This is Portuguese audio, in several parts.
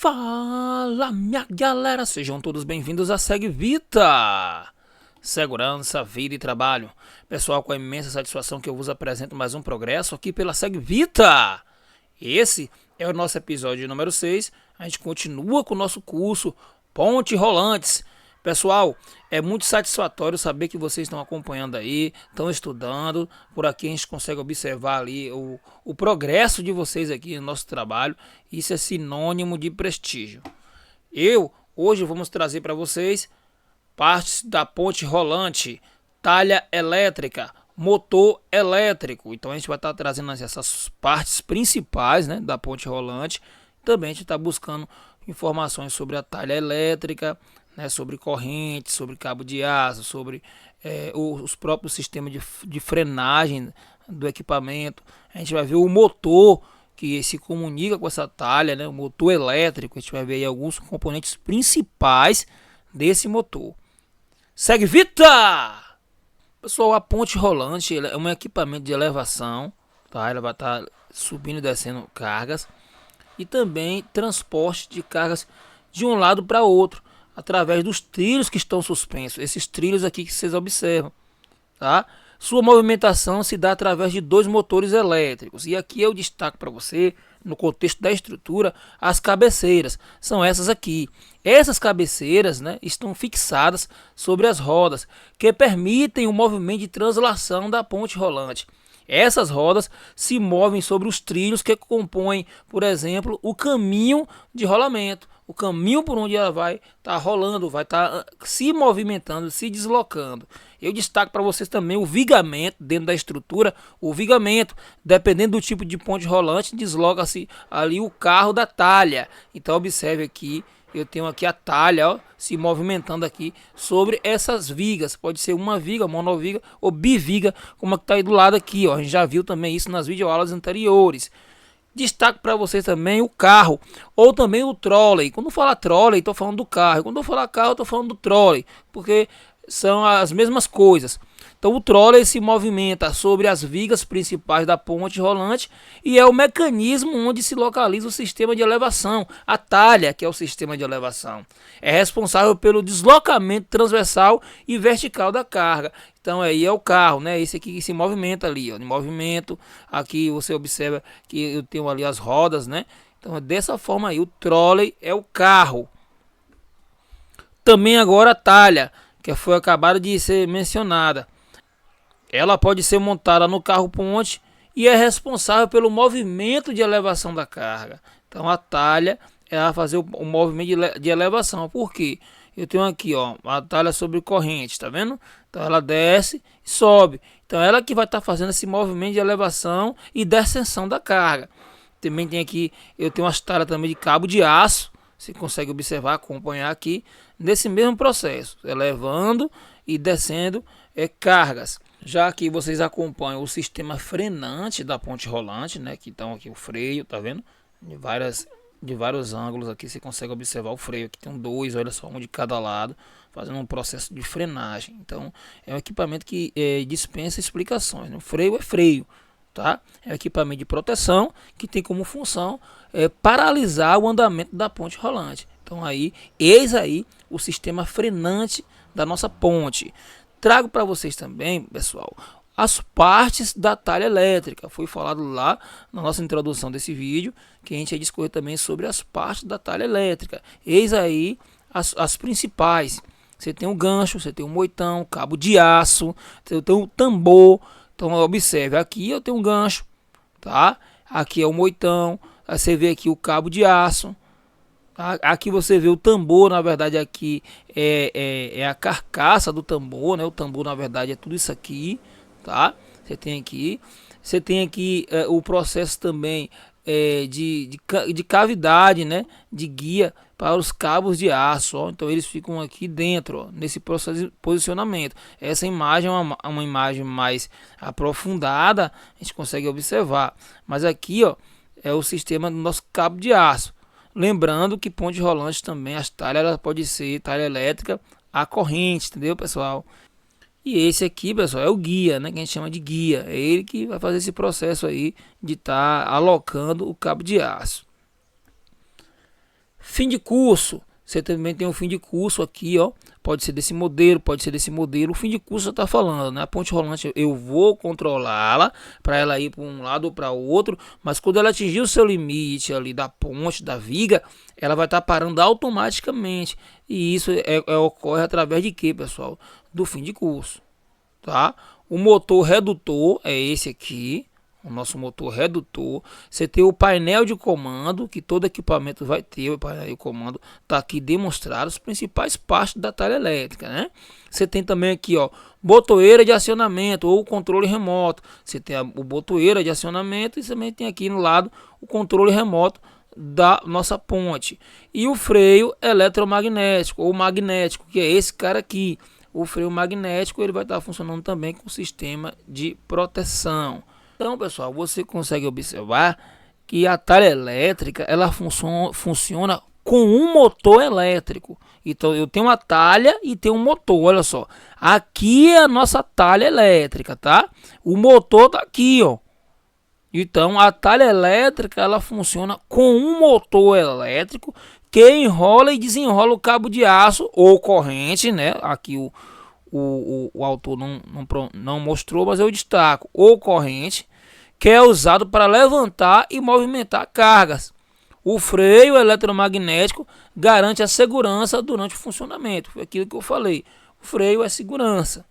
Fala, minha galera, sejam todos bem-vindos a SegVita, segurança, vida e trabalho. Pessoal, com a imensa satisfação que eu vos apresento mais um progresso aqui pela SegVita. Esse é o nosso episódio número 6, a gente continua com o nosso curso Ponte Rolantes. Pessoal, é muito satisfatório saber que vocês estão acompanhando aí, estão estudando. Por aqui a gente consegue observar ali o progresso de vocês aqui no nosso trabalho. Isso é sinônimo de prestígio. Hoje vamos trazer para vocês partes da ponte rolante, talha elétrica, motor elétrico. Então a gente vai estar trazendo essas partes principais, né, da ponte rolante. Também a gente está buscando informações sobre a talha elétrica, né, sobre corrente, sobre cabo de aço, sobre os próprios sistemas de frenagem do equipamento. A gente vai ver o motor que se comunica com essa talha, né, o motor elétrico. A gente vai ver aí alguns componentes principais desse motor. SegVita! Pessoal, a ponte rolante é um equipamento de elevação, tá? Ela vai estar subindo e descendo cargas e também transporte de cargas de um lado para outro, através dos trilhos que estão suspensos. Esses trilhos aqui que vocês observam, tá? Sua movimentação se dá através de dois motores elétricos. E aqui eu destaco para você, no contexto da estrutura, as cabeceiras. São essas aqui. Essas cabeceiras, né, estão fixadas sobre as rodas, que permitem o movimento de translação da ponte rolante. Essas rodas se movem sobre os trilhos que compõem, por exemplo, o caminho de rolamento. O caminho por onde ela vai estar rolando, vai estar se movimentando, se deslocando. Eu destaco para vocês também o vigamento dentro da estrutura. O vigamento, dependendo do tipo de ponte rolante, desloca-se ali o carro da talha. Então observe aqui, eu tenho aqui a talha, ó, se movimentando aqui sobre essas vigas. Pode ser uma viga, monoviga ou biviga, como está aí do lado aqui, ó. A gente já viu também isso nas videoaulas anteriores. Destaco para vocês também o carro ou também o trolley. Quando eu falar trolley, estou falando do carro. Quando eu falar carro, estou falando do trolley, porque são as mesmas coisas. Então o trolley se movimenta sobre as vigas principais da ponte rolante e é o mecanismo onde se localiza o sistema de elevação, a talha, que é o sistema de elevação. É responsável pelo deslocamento transversal e vertical da carga. Então aí é o carro, né? Esse aqui que se movimenta ali, ó, de movimento. Aqui você observa que eu tenho ali as rodas, né? Então é dessa forma aí, o trolley é o carro. Também agora a talha, que foi acabada de ser mencionada. Ela pode ser montada no carro-ponte e é responsável pelo movimento de elevação da carga. Então a talha vai fazer o movimento de elevação. Por quê? Eu tenho aqui, ó, a talha sobre corrente, tá vendo? Então ela desce e sobe. Então ela que vai estar fazendo esse movimento de elevação e descensão da carga. Também tem aqui, eu tenho as talhas também de cabo de aço. Você consegue observar, acompanhar aqui nesse mesmo processo, elevando e descendo cargas. Já aqui vocês acompanham o sistema frenante da ponte rolante, né? Que estão aqui o freio, tá vendo? De vários ângulos aqui você consegue observar o freio. Aqui tem dois, olha só, um de cada lado, fazendo um processo de frenagem. Então é um equipamento que dispensa explicações, né? O freio é freio, tá? É um equipamento de proteção que tem como função paralisar o andamento da ponte rolante. Então eis aí o sistema frenante da nossa ponte. Trago para vocês também, pessoal, as partes da talha elétrica. Foi falado lá na nossa introdução desse vídeo que a gente ia discorrer também sobre as partes da talha elétrica. Eis aí as principais. Você tem o gancho, você tem o moitão, cabo de aço, você tem o tambor. Então observe, aqui eu tenho um gancho, tá? Aqui é o moitão, aí você vê aqui o cabo de aço. Aqui você vê o tambor, na verdade aqui é a carcaça do tambor, né? O tambor na verdade é tudo isso aqui, tá? Você tem aqui o processo também de cavidade, né? De guia para os cabos de aço, ó. Então eles ficam aqui dentro, ó, nesse processo de posicionamento. Essa imagem é uma imagem mais aprofundada, a gente consegue observar. Mas aqui, ó, é o sistema do nosso cabo de aço. Lembrando que ponte rolante também, as talhas, ela pode ser talha elétrica a corrente, entendeu, pessoal? E esse aqui, pessoal, é o guia, né, que a gente chama de guia. É ele que vai fazer esse processo aí de estar alocando o cabo de aço. Fim de curso. Você também tem um fim de curso aqui, ó. Pode ser desse modelo, pode ser desse modelo. O fim de curso está falando, né? A ponte rolante eu vou controlá-la para ela ir para um lado ou para outro, mas quando ela atingir o seu limite ali da ponte, da viga, ela vai estar parando automaticamente. E isso ocorre através de quê, pessoal? Do fim de curso, tá? O motor redutor é esse aqui. O nosso motor redutor, você tem o painel de comando, que todo equipamento vai ter, o painel de comando está aqui demonstrado, as principais partes da talha elétrica, né? Você tem também aqui, ó, botoeira de acionamento ou controle remoto, você tem o botoeira de acionamento e também tem aqui no lado o controle remoto da nossa ponte. E o freio eletromagnético ou magnético, que é esse cara aqui. O freio magnético ele vai estar funcionando também com o sistema de proteção. Então, pessoal, você consegue observar que a talha elétrica ela funciona com um motor elétrico. Então, eu tenho uma talha e tenho um motor. Olha só, aqui é a nossa talha elétrica, tá? O motor tá aqui, ó. Então, a talha elétrica ela funciona com um motor elétrico que enrola e desenrola o cabo de aço ou corrente, né? Aqui o autor não mostrou, mas eu destaco ou corrente, que é usado para levantar e movimentar cargas. O freio eletromagnético garante a segurança durante o funcionamento. Foi aquilo que eu falei. O freio é segurança.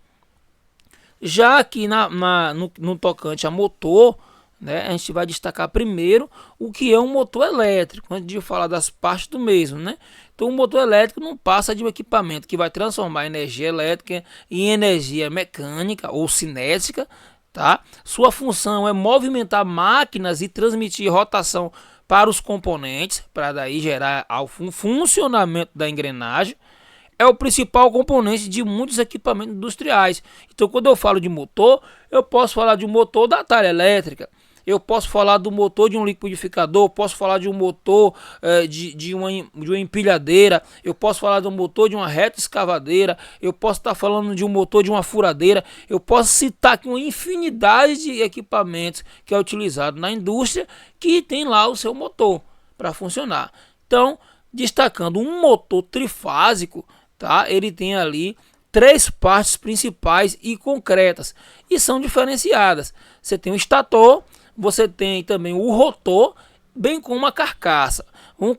Já aqui no tocante a motor, né, a gente vai destacar primeiro o que é um motor elétrico, antes de falar das partes do mesmo, né? Então, o motor elétrico não passa de um equipamento que vai transformar energia elétrica em energia mecânica ou cinética, tá? Sua função é movimentar máquinas e transmitir rotação para os componentes, para daí gerar o funcionamento da engrenagem. É o principal componente de muitos equipamentos industriais. Então, quando eu falo de motor, eu posso falar de um motor da talha elétrica, eu posso falar do motor de um liquidificador, posso falar de um motor de uma empilhadeira, eu posso falar de um motor de uma reta escavadeira, eu posso estar falando de um motor de uma furadeira, eu posso citar aqui uma infinidade de equipamentos que é utilizado na indústria que tem lá o seu motor para funcionar. Então, destacando um motor trifásico, tá? Ele tem ali 3 partes principais e concretas e são diferenciadas. Você tem o estator, você tem também o rotor, bem como a carcaça. Vamos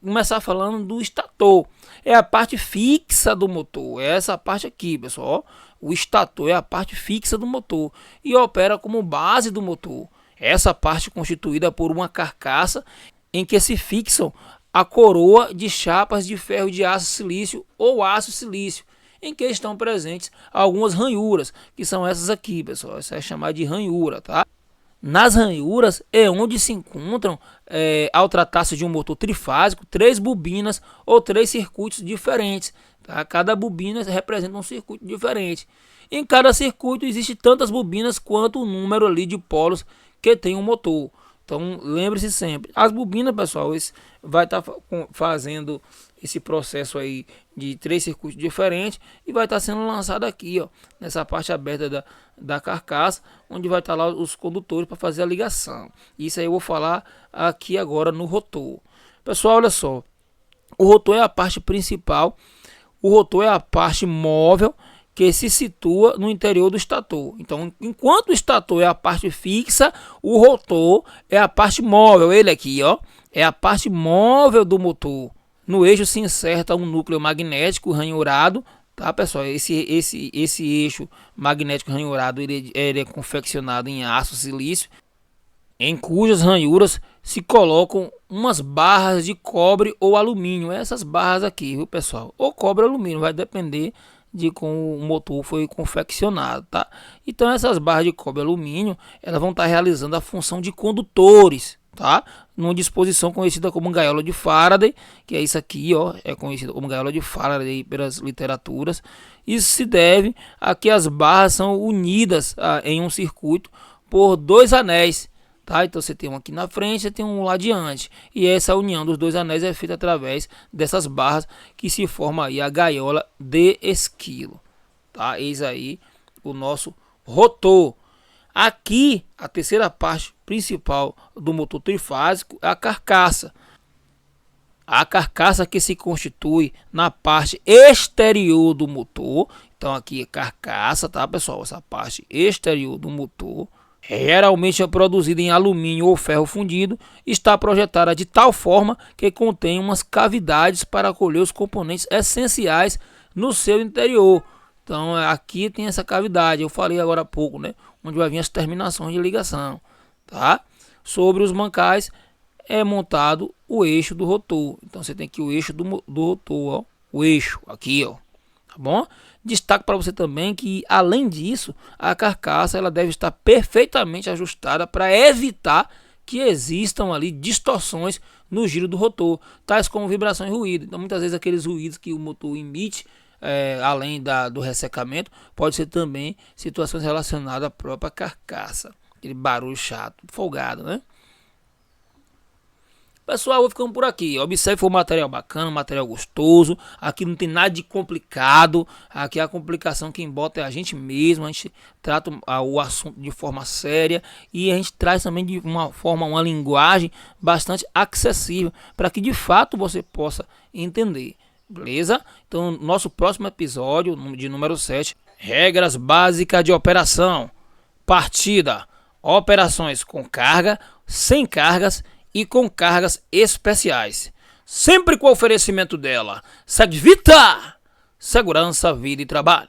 começar falando do estator. É a parte fixa do motor. É essa parte aqui, pessoal. O estator é a parte fixa do motor e opera como base do motor. Essa parte constituída por uma carcaça em que se fixam a coroa de chapas de ferro de aço silício ou aço silício, em que estão presentes algumas ranhuras, que são essas aqui, pessoal. Essa é chamada de ranhura, tá? Nas ranhuras é onde se encontram, ao tratar-se de um motor trifásico, 3 bobinas ou 3 circuitos diferentes. Tá? Cada bobina representa um circuito diferente. Em cada circuito existe tantas bobinas quanto o número ali de polos que tem um motor. Então lembre-se sempre, as bobinas, pessoal, vai estar fazendo esse processo aí de 3 circuitos diferentes e vai estar sendo lançado aqui, ó, nessa parte aberta da carcaça, onde vai estar lá os condutores para fazer a ligação. Isso aí eu vou falar aqui agora no rotor. Pessoal, olha só, o rotor é a parte principal, o rotor é a parte móvel que se situa no interior do estator. Então, enquanto o estator é a parte fixa, o rotor é a parte móvel. Ele aqui, ó, é a parte móvel do motor. No eixo se inserta um núcleo magnético ranhurado, tá, pessoal? Esse eixo magnético ranhurado ele é confeccionado em aço silício, em cujas ranhuras se colocam umas barras de cobre ou alumínio. Essas barras aqui, viu, pessoal? Ou cobre ou alumínio, vai depender de como o motor foi confeccionado, tá? Então essas barras de cobre e alumínio, elas vão estar realizando a função de condutores, tá? Numa disposição conhecida como gaiola de Faraday, que é isso aqui, ó, é conhecido como gaiola de Faraday pelas literaturas. Isso se deve a que as barras são unidas em um circuito por 2 anéis. Tá? Então você tem um aqui na frente, você tem um lá adiante, e essa união dos 2 anéis é feita através dessas barras que se forma aí a gaiola de esquilo, tá? Eis aí o nosso rotor. Aqui a terceira parte principal do motor trifásico é a carcaça. A carcaça que se constitui na parte exterior do motor. Então aqui é carcaça, tá pessoal? Essa parte exterior do motor, geralmente é produzida em alumínio ou ferro fundido, está projetada de tal forma que contém umas cavidades para acolher os componentes essenciais no seu interior. Então aqui tem essa cavidade, eu falei agora há pouco, né? Onde vai vir as terminações de ligação, tá? Sobre os mancais é montado o eixo do rotor. Então você tem aqui o eixo do rotor, ó, o eixo aqui, ó, tá bom? Destaque para você também que, além disso, a carcaça ela deve estar perfeitamente ajustada para evitar que existam ali distorções no giro do rotor, tais como vibrações e ruído. Então muitas vezes aqueles ruídos que o motor emite, além do ressecamento, pode ser também situações relacionadas à própria carcaça, aquele barulho chato, folgado, né? Pessoal, vou ficando por aqui. Observe que foi um material bacana, um material gostoso. Aqui não tem nada de complicado. Aqui a complicação quem bota é a gente mesmo. A gente trata o assunto de forma séria e a gente traz também de uma forma, uma linguagem bastante acessível para que de fato você possa entender. Beleza? Então, nosso próximo episódio, de número 7, regras básicas de operação. Partida, operações com carga, sem cargas e com cargas especiais, sempre com oferecimento dela. Segvita! Segurança, vida e trabalho.